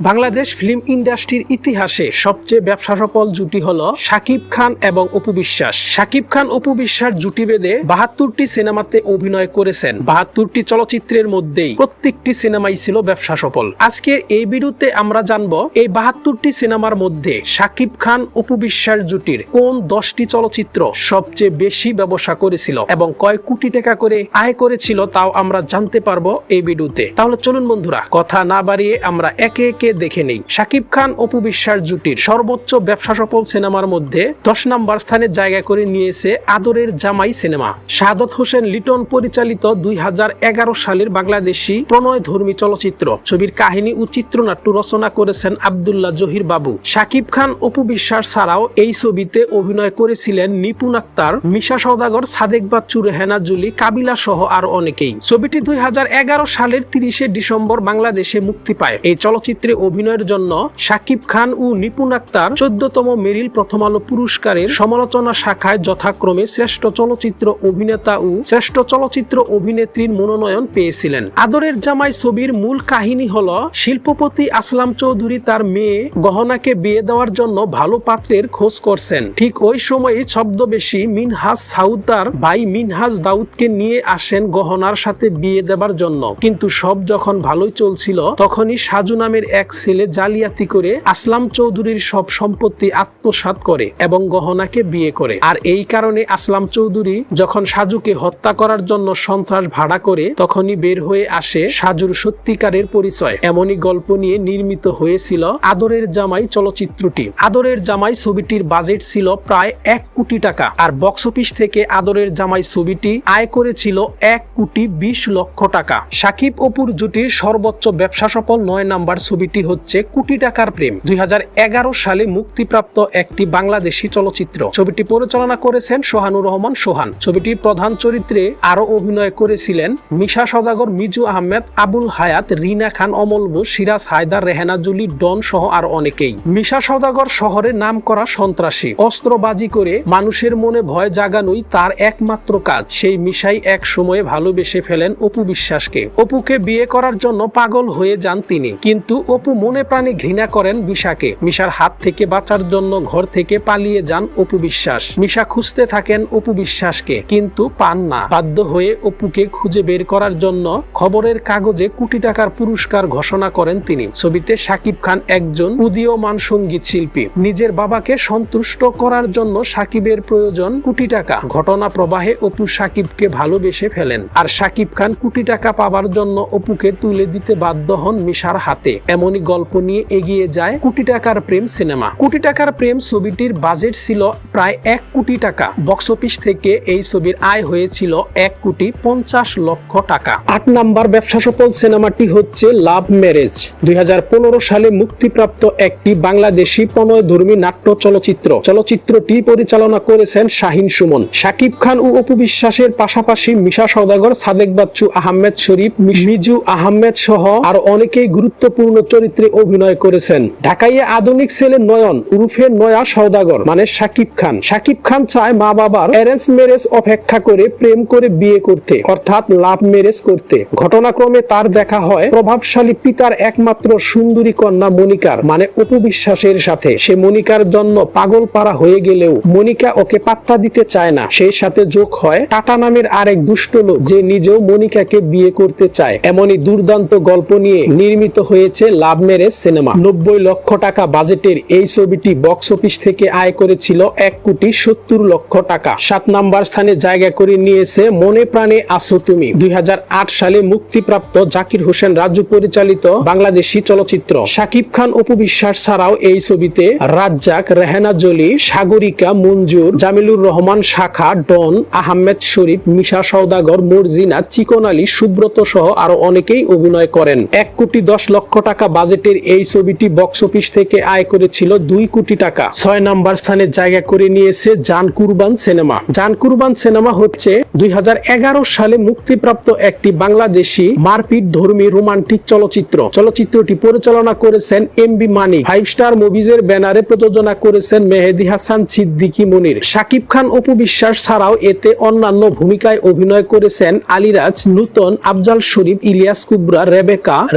Bangladesh film ইন্ডাস্ট্রির ইতিহাসে সবচেয়ে ব্যবসা সফল জুটি হলো শাকিব খান এবং অপু বিশ্বাস। শাকিব খান অপু বিশ্বাস জুটি বেঁধে ৭২টি সিনেমাতে অভিনয় করেছেন। ৭২টি চলচ্চিত্রের মধ্যেই প্রত্যেকটি সিনেমাই ছিল ব্যবসা সফল। আজকে এই ভিডিওতে আমরা জানবো এই ৭২টি সিনেমার মধ্যে শাকিব খান অপু বিশ্বাস জুটির কোন 10টি চলচ্চিত্র সবচেয়ে বেশি ব্যবসা করেছিল এবং কয় কোটি টাকা করে আয় করেছিল তাও আমরা জানতে পারবো এই ভিডিওতে। তাহলে চলুন বন্ধুরা, কথা না বাড়িয়ে আমরা একে একে দেখে নেই। শাকিব খান অপু বিশ্বাস জুটির সর্বোচ্চ ব্যবসা সফল সিনেমার মধ্যে 10 নম্বর স্থানে জায়গা করে নিয়েছে আদরের জামাই সিনেমা। শাহাদত হোসেন লিটন পরিচালিত 2011 সালের বাংলাদেশি প্রণয়ধর্মী চলচ্চিত্র। ছবির কাহিনী ও চিত্রনাট্য রচনা করেছেন আব্দুল্লাহ জহির বাবু। শাকিব খান অপু বিশ্বাস ছাড়াও এই ছবিতে অভিনয় করেছিলেন নিপুণ আক্তার, মিশা সওদাগর, সাদেক বাচ্চু, রেহানা জুলি, কাবিলা সহ আরো অনেকেই। ছবিটি 2011 সালের 30 ডিসেম্বর বাংলাদেশে মুক্তি পায়। এই চলচ্চিত্রে অভিনয়ের জন্য শাকিব খান ও নিপুণ আক্তার 14তম মেরিল প্রথম আলো পুরস্কারের সমালোচনা শাখায় যথাক্রমে শ্রেষ্ঠ চলচ্চিত্র অভিনেতা ও শ্রেষ্ঠ চলচ্চিত্র অভিনেত্রীর মনোনয়ন পেয়েছিলেন। আদরের জামাই ছবির মূল কাহিনী হলো শিল্পপতি আসলাম চৌধুরী তার মেয়ে গহনাকে বিয়ে দেওয়ার জন্য ভালো পাত্রের খোঁজ করছেন। ঠিক ওই সময়ই ছদ্মবেশী মিনহাজ সাউদ তার ভাই মিনহাজ দাউদকে নিয়ে আসেন গহনার সাথে বিয়ে দেবার জন্য। কিন্তু সব যখন ভালোই চলছিল তখনই সাজু নামের এক ছেলে জালিয়াতি করে আসলাম চৌধুরীর সব সম্পত্তি আত্মসাৎ করে এবং গহনাকে বিয়ে করে। আর এই কারণে আসলাম চৌধুরী যখন সাজুকে হত্যা করার জন্য সন্ত্রাস ভাড়া করে তখনই বের হয়ে আসে সাজুর সত্যিকারের পরিচয়। এমনই গল্প নিয়ে নির্মিত হয়েছিল আদরের জামাই চলচ্চিত্রটি। আদরের জামাই ছবিটির বাজেট ছিল প্রায় 1 কোটি টাকা আর বক্স অফিস থেকে আদরের জামাই ছবিটি আয় করেছিল 1,20,00,000 টাকা। শাকিব অপুর জুটির সর্বোচ্চ ব্যবসা সফল 9 নাম্বার ছবিটি হচ্ছে কোটি টাকার প্রেম। 2011 সালে মুক্তিপ্রাপ্ত একটি বাংলাদেশি চলচ্চিত্র। ছবিটি পরিচালনা করেছেন সোহানুর রহমান সোহান। ছবিটির প্রধান চরিত্রে আরো অভিনয় করেছিলেন মিশা সওদাগর, মিজু আহমেদ, আবুল হায়াত, রিনা খান, অমল বোস, সিরাজ হায়দার, রেহানা জুলি, ডন সহ আরো অনেকেই। মিশা সওদাগর শহরে নাম করা সন্ত্রাসী। অস্ত্রবাজি করে মানুষের মনে ভয় জাগানোই তার একমাত্র কাজ। সেই মিশাই এক সময়ে ভালোবেসে ফেলেন অপু বিশ্বাসকে। অপুকে বিয়ে করার জন্য পাগল হয়ে যান তিনি, কিন্তু অপু মনে প্রাণে ঘৃণা করেন মিশাকে। মিশার হাত থেকে বাঁচার জন্য ঘর থেকে পালিয়ে যান অপু বিশ্বাস। মিশা খুঁজতে থাকেন অপু বিশ্বাসকে কিন্তু পান না। বাধ্য হয়ে অপুকে খুঁজে বের করার জন্য খবরের কাগজে কোটি টাকার পুরস্কার ঘোষণা করেন তিনি। ছবিতে শাকিব খান একজন উদীয়মান সঙ্গীত শিল্পী। নিজের বাবাকে সন্তুষ্ট করার জন্য শাকিবের প্রয়োজন কোটি টাকা। ঘটনা প্রবাহে অপু শাকিবকে ভালোবেসে ফেলেন আর শাকিব খান কোটি টাকা পাবার জন্য অপুকে তুলে দিতে বাধ্য হন মিশার হাতে। এমনই গল্প নিয়ে এগিয়ে যায় কোটি টাকার প্রেম সিনেমা। কোটি টাকার প্রেম ছবিটির বাজেট ছিল প্রায় 1 কোটি টাকা। বক্স অফিস থেকে এই ছবির আয় হয়েছিল 1,50,00,000 টাকা। 8 নাম্বার ব্যবসা সফল সিনেমাটি হচ্ছে লাভ ম্যারেজ। 2015 সালে মুক্তিপ্রাপ্ত একটি বাংলাদেশি প্রণয়ধর্মী নাট্য চলচ্চিত্র। চলচ্চিত্রটি পরিচালনা করেছেন শাহিন সুমন। শাকিব খান ও অপু বিশ্বাসের পাশাপাশি মিশা সওদাগর, সাদেক বাচ্চু, আহমেদ শরীফ, মিজু আহমেদ সহ আর অনেকেই গুরুত্বপূর্ণ চরিত্রে অভিনয় করেছেন। ঢাকাইয়ে আধুনিক ছেলে নয়ন উরুফে নয়া সওদাগর মানে শাকিব খান। শাকিব খান চায় মা বাবার অ্যারেঞ্জ ম্যারেজ অপেক্ষা করে প্রেম করে বিয়ে করতে, অর্থাৎ লাভ ম্যারেজ করতে। ঘটনাক্রমে তার দেখা হয় প্রভাবশালী পিতার একমাত্র সুন্দরী কন্যা মনিকার মানে অপু বিশ্বাসের সাথে। সে মনিকার জন্য পাগল পারা হয়ে গেলেও মনিকা ওকে পাত্তা দিতে চায় না। সেই সাথে যোগ হয় টাটা নামের আরেক দুষ্ট লোক যে নিজেও মনিকাকে বিয়ে করতে চায়। এমনই দুর্দান্ত গল্প নিয়ে নির্মিত হয়েছে লাভ ম্যারেজ সিনেমা। 90 লক্ষ টাকা বাজেটের এই ছবিটি বক্স অফিস থেকে আয় করেছিল 1,70,00,000 টাকা। 7 নাম্বার স্থানে জায়গা করে নিয়েছে মনে প্রাণে আছো তুমি। 2008 সালে মুক্তিপ্রাপ্ত জাকির হোসেন রাজু পরিচালিত বাংলাদেশি চলচ্চিত্র। শাকিব খান অপু বিশ্বাস ছাড়াও এই ছবিতে রাজ্জাক, রেহানা জলি, সাগরিকা, মঞ্জুর, জামিলুর রহমান, শাখা, ডন, আহমেদ শরীফ, মিশা সওদাগর, মর্জিনা, চিকন আলী, সুব্রত সহ আরো অনেকেই অভিনয় করেন। 1,10,00,000 টাকা বাজেটের এই ছবিটি বক্স অফিস থেকে আয় করেছিল 2 কোটি টাকা। 6 নাম্বার স্থানে জায়গা করে নিয়েছে জান কুরবান সিনেমা। জান কুরবান সিনেমা হচ্ছে 2011 সালে মুক্তিপ্রাপ্ত একটি বাংলাদেশি মারপিট ধর্মী রোমান্টিক চলচ্চিত্র। চলচ্চিত্রটি পরিচালনা করেছেন এমবি মানিক। 5 স্টার মুভিজের ব্যানারে প্রযোজনা করেছেন মেহেদী হাসান, সিদ্দিকী মনির। শাকিব খান অপু বিশ্বাস ছাড়াও এতে অন্যান্য ভূমিকায় অভিনয় করেছেন আলিরাজ, নূতন, আফজাল শরীফ, ইলিয়াস কুবরা,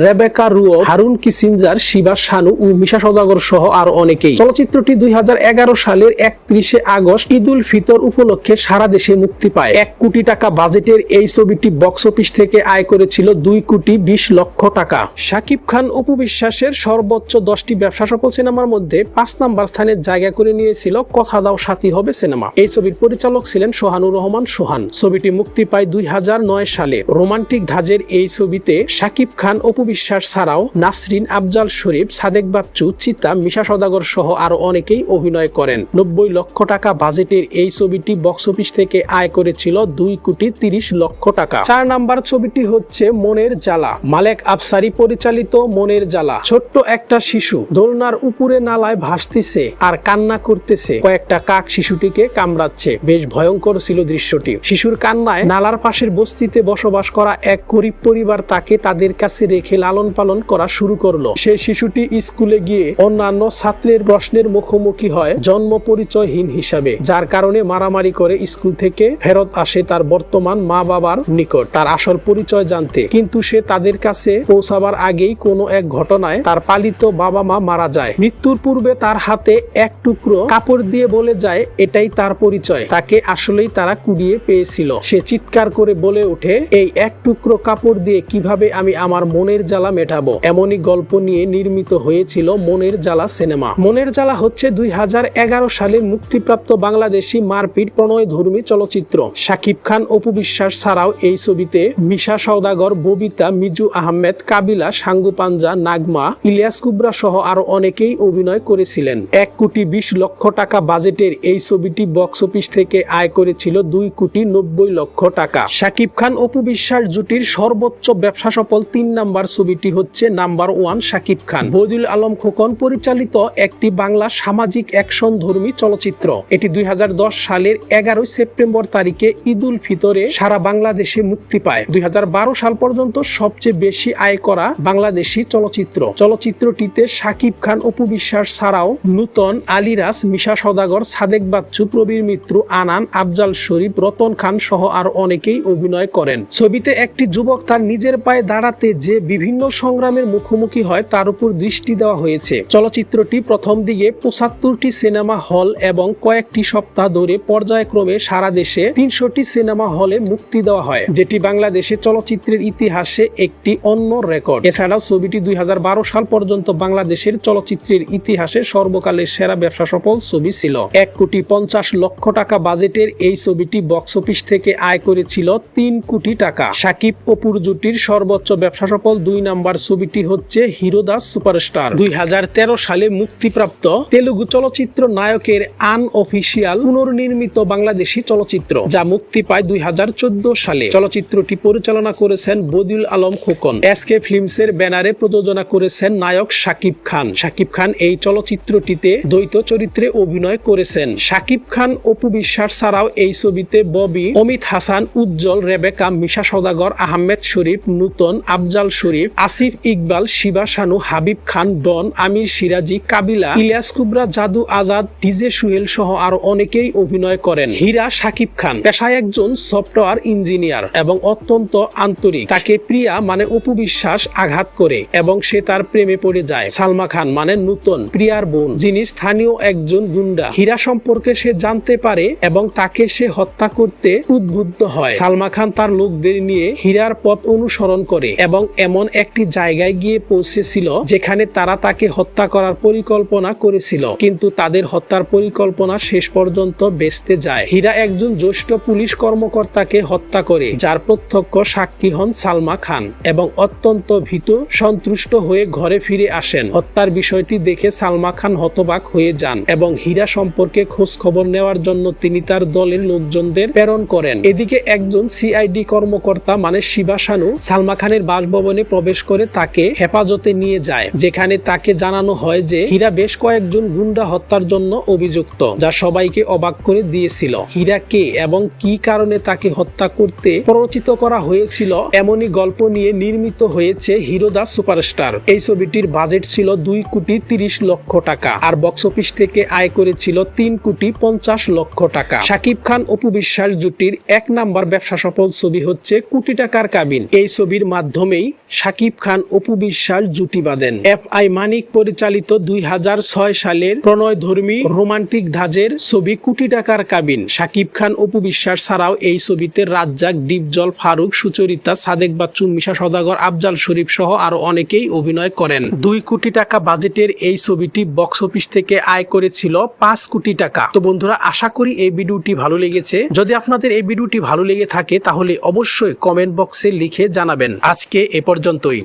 রেবেকা রুও, হারুন কিসিঞ্জার, শিবা শানু ও মিশা সওদাগর সহ আরো অনেকেই। চলচ্চিত্রটি 2011 সালের 31 আগস্ট ঈদ উল ফিতর উপলক্ষে সারা দেশে মুক্তি পায়। 1 কোটি টাকা বাজেটের এই ছবিটি বক্স অফিস থেকে আয় করেছিল 2 কোটি 20 লক্ষ টাকা। শাকিব খান অপু বিশ্বাসের সর্বোচ্চ 10টি ব্যবসা সফল সিনেমার মধ্যে 5 নম্বর স্থানে জায়গা করে নিয়েছিল কথা দাও সাথী হবে সিনেমা। এই ছবির পরিচালক ছিলেন সোহানুর রহমান সোহান। ছবিটি মুক্তি পায় 2009 সালে। রোমান্টিক ধাঁচের এই ছবিতে শাকিব খান অপু বিশ্বাস ছাড়াও নাসরিন, আফজাল শরীফ, সাদেক বাচ্চু, চিতা, মিশা সওদাগর সহ আরো অনেকেই অভিনয় করেন। 90 লক্ষ টাকা বাজেটের এই ছবিটি বক্স অফিস থেকে আয় করেছিল 2 কোটি 30 লক্ষ টাকা। 4 নাম্বার ছবিটি হচ্ছে মনের জ্বালা। মালেক আফসারি পরিচালিত মনের জ্বালা। ছোট্ট একটা শিশু দোলনার উপরে নালায় ভাসতেছে আর কান্না করতেছে। কয়েকটা কাক শিশুটিকে কামড়াচ্ছে। বেশ ভয়ঙ্কর ছিল দৃশ্যটি। শিশুর কান্নায় নালার পাশের বস্তিতে বসবাস করা এক গরিব পরিবার তাকে তাদের কাছে রেখে লালন পালন করা শুরু করলো। সেই শিশুটি স্কুলে গিয়ে অন্যান্য ছাত্রের প্রশ্নের মুখোমুখি হয় জন্ম পরিচয়হীন হিসাবে, যার কারণে মারামারি করে স্কুল থেকে ফেরত আসে তার বর্তমান মা বাবার নিকট তার আসল পরিচয় জানতে। কিন্তু সে তাদের কাছে পৌঁছাবার আগেই কোনো এক ঘটনায় তার পালিত বাবা মা মারা যায়। মৃত্যুর পূর্বে তার হাতে এক টুকরো কাপড় দিয়ে বলে যায় এটাই তার পরিচয়। তাকে আসলেই তারা কুড়িয়ে পেয়েছিল। সে চিৎকার করে বলে ওঠে, এই এক টুকরো কাপড় দিয়ে কিভাবে আমি আমার মনের জ্বালা মেটাবো। এমনই গল্প নিয়ে নির্মিত হয়েছিল মনের জ্বালা সিনেমা। মনের জ্বালা হচ্ছে 2011 সালে মুক্তিপ্রাপ্ত বাংলাদেশি মারপিট প্রণয়ধর্মী চলচ্চিত্র। শাকিব খান অপু বিশ্বাস ছাড়াও এই ছবিতে মিশা সওদাগর, ববিতা, মিজু আহমেদ, কাবিলা, সাঙ্গু পাঞ্জা, নাগমা, ইলিয়াস কুবরা সহ আরো অনেকেই অভিনয় করেছিলেন। 1 কোটি 20 লক্ষ টাকা বাজেটের এই ছবিটি বক্স অফিস থেকে আয় করেছিল 2 কোটি 90 লক্ষ টাকা। শাকিব খান অপু বিশ্বাস জুটির সর্বোচ্চ ব্যবসা সফল 3 নাম্বার ছবিটি হচ্ছে নাম্বার 1 শাকিব খান। বদিউল আলম খোকন পরিচালিত একটি বাংলা সামাজিক অ্যাকশন ধর্মী চলচ্চিত্র। এটি 2010 সালের 11 সেপ্টেম্বর তারিখে ঈদ উল ফিতরে সারা বাংলাদেশে মুক্তি পায়। 2012 সাল পর্যন্ত সবচেয়ে বেশি আয় করা বাংলাদেশি চলচ্চিত্র। চলচ্চিত্রটিতে শাকিব খান অপু বিশ্বাস ছাড়াও নূতন, আলিরাজ, মিশা সওদাগর, সাদেক বাচ্চু, প্রবীর মিত্র, আনান, আফজাল শরীফ, রতন খান সহ আর অনেকেই অভিনয় করেন। ছবিতে একটি যুবক তার নিজের পায়ে দাঁড়াতে যে বিভিন্ন সংগ্রামের মুখোমুখি হয় তার উপর দৃষ্টি দেওয়া হয়েছে। চলচ্চিত্রটি প্রথম দিকে 75টি সিনেমা হল এবং কয়েকটি সপ্তাহ ধরে পর্যায়ক্রমে সারা দেশে 300টি সিনেমা হলে মুক্তি দেওয়া হয়, যেটি বাংলাদেশে চলচ্চিত্রের ইতিহাসে একটি অন্য রেকর্ড। এছাড়াও ছবিটি 2012 সাল পর্যন্ত বাংলাদেশের চলচ্চিত্রের ইতিহাসে সর্বকালের সেরা ব্যবসা সফল ছবি ছিল। 1 কোটি 50 লক্ষ টাকা বাজেটের এই ছবিটি বক্স অফিস থেকে আয় করেছিল 3 কোটি টাকা। শাকিব অপুর জুটির সর্বোচ্চ ব্যবসা সফল 2 নাম্বার ছবিটি হচ্ছে হিরোদাস সুপারস্টার। 2013 সালে মুক্তিপ্রাপ্ত তেলুগু চলচ্চিত্র নায়কের আনঅফিসিয়াল পুনর্নির্মিত বাংলাদেশি চলচ্চিত্র, যা মুক্তি পায় 2014 সালে। চলচ্চিত্রটি পরিচালনা করেছেন বদিউল আলম খোকন। এসকে ফিল্মসের ব্যানারে প্রযোজনা করেছেন নায়ক শাকিব খান। শাকিব খান এই চলচ্চিত্রটিতে দ্বৈত চরিত্রে অভিনয় করেছেন। শাকিব খান অপু বিশ্বাস ছাড়াও এই ছবিতে ববি, অমিত হাসান, উজ্জ্বল, রেবেকা, মিশা সওদাগর, আহমেদ শরীফ, নূতন, আফজাল শরীফ, আসিফ ইকবাল, শিবা শানু, হাবিব খান, ডন, আমির সিরাজি, কাবিলা, ইলিয়াস কুবরা, জাদু আজাদ, ডিজে সুহেল সহ আরো অনেকেই অভিনয় করেন। হীরা শাকিব খান পেশায় একজন সফটওয়্যার ইঞ্জিনিয়ার এবং অত্যন্ত আন্তরিক। তাকে প্রিয়া মানে অপু বিশ্বাস আঘাত করে এবং সে তার প্রেমে পড়ে যায়। সালমা খান মানে নূতন, প্রিয়ার বোন, যিনি স্থানীয় একজন গুন্ডা। হীরা সম্পর্কে সে জানতে পারে এবং তাকে সে হত্যা করতে উদ্বুদ্ধ হয়। সালমা খান তার লোকদের নিয়ে হীরার পথ অনুসরণ করে এবং এমন একটি জায়গায় গিয়ে পৌঁছেছিল যেখানে তারা তাকে হত্যা করার পরিকল্পনা করেছিল, কিন্তু তাদের হত্যার পরিকল্পনা শেষ পর্যন্ত বেস্তে যায়। হীরা একজন জ্যেষ্ঠ পুলিশ কর্মকর্তাকে হত্যা করে, যার প্রত্যক্ষ সাক্ষী হন সালমা খান এবং অত্যন্ত ভীত সন্তুষ্ট হয়ে ঘরে ফিরে আসেন। হত্যার বিষয়টি দেখে সালমা খান হতবাক হয়ে যান এবং হীরা সম্পর্কে খোঁজ খবর নেওয়ার জন্য তিনি তার দলের লোকজনদের প্রেরণ করেন। এদিকে একজন সিআইডি কর্মকর্তা মানে শিবা শানু সালমা খানের বাসভবনে প্রবেশ করে তাকে হেফাজতে নিয়ে যায়, যেখানে তাকে জানানো হয় যে হীরা বেশ কয়েকজন গুন্ডা হত্যার জন্য অভিযুক্ত, যা সবাইকে অবাক করে দিয়েছিল। হীরা কে এবং কি কারণে তাকে হত্যা করতে প্ররোচিত করা হয়েছিল, এমনই গল্প নিয়ে নির্মিত হয়েছে হিরোদাস সুপারস্টার। এই ছবিটির বাজেট ছিল 2 কোটি 30 লক্ষ টাকা আর বক্স অফিস থেকে আয় করেছিল 3 কোটি 50 লক্ষ টাকা। শাকিব খান অপু বিশ্বাস জুটির 1 নাম্বার ব্যবসা সফল ছবি হচ্ছে কোটি টাকার কাবিন। এই ছবির মাধ্যমেই শাকিব খান অপু বিশ্বাস বিশ্বাস জুটি বাঁধেন। এফ.আই. মানিক পরিচালিত 2006 সালের প্রণয়ধর্মী রোমান্টিক ধাঁচের ছবি কোটি টাকার কাবিন। শাকিব খান, অপু বিশ্বাস ছাড়াও এই ছবিতে রাজ্জাক, ডিপজল, ফারুক, সুচরিতা, সাদেক বাচ্চু, মিশা সওদাগর, আফজাল শরীফ সহ আরো অনেকেই অভিনয় করেন। 2 কোটি টাকা বাজেটের এই ছবিটি বক্স অফিস থেকে আয় করেছিল 5 কোটি টাকা। তো বন্ধুরা, আশা করি এই ভিডিওটি ভালো লেগেছে। যদি আপনাদের এই ভিডিওটি ভালো লেগে থাকে তাহলে অবশ্যই কমেন্ট বক্সে লিখে জানাবেন। আজকে এ পর্যন্তই।